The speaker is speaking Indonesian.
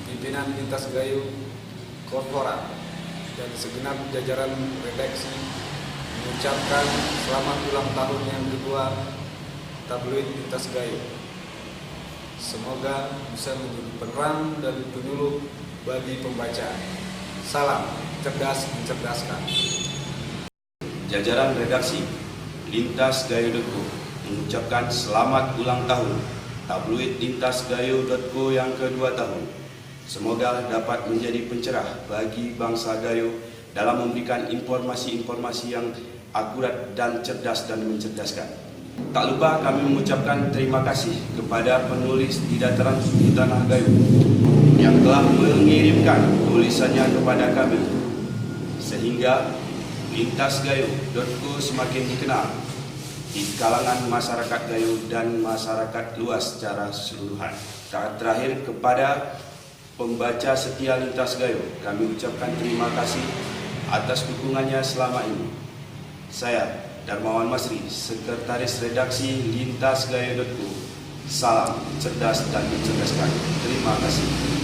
pimpinan Lintas Gayo Korporat dan segenap jajaran redaksi mengucapkan selamat ulang tahun yang kedua tabloid Lintas Gayo. Semoga bisa menjadi penerang dan penyuluh bagi pembaca. Salam cerdas mencerdaskan. Jajaran redaksi lintasgayo.co mengucapkan selamat ulang tahun tabloid lintasgayo.co yang kedua tahun. Semoga dapat menjadi pencerah bagi bangsa Gayo dalam memberikan informasi-informasi yang akurat dan cerdas dan mencerdaskan. Tak lupa kami mengucapkan terima kasih kepada penulis di dataran suci Tanah Gayo yang telah mengirimkan tulisannya kepada kami, sehingga lintasgayo.co semakin dikenal di kalangan masyarakat Gayo dan masyarakat luas secara keseluruhan. Terakhir, kepada pembaca setia Lintas Gayo, kami ucapkan terima kasih atas dukungannya selama ini. Saya, Darmawan Masri, Sekretaris Redaksi lintasgayo.co. Salam cerdas dan mencerdaskan. Terima kasih.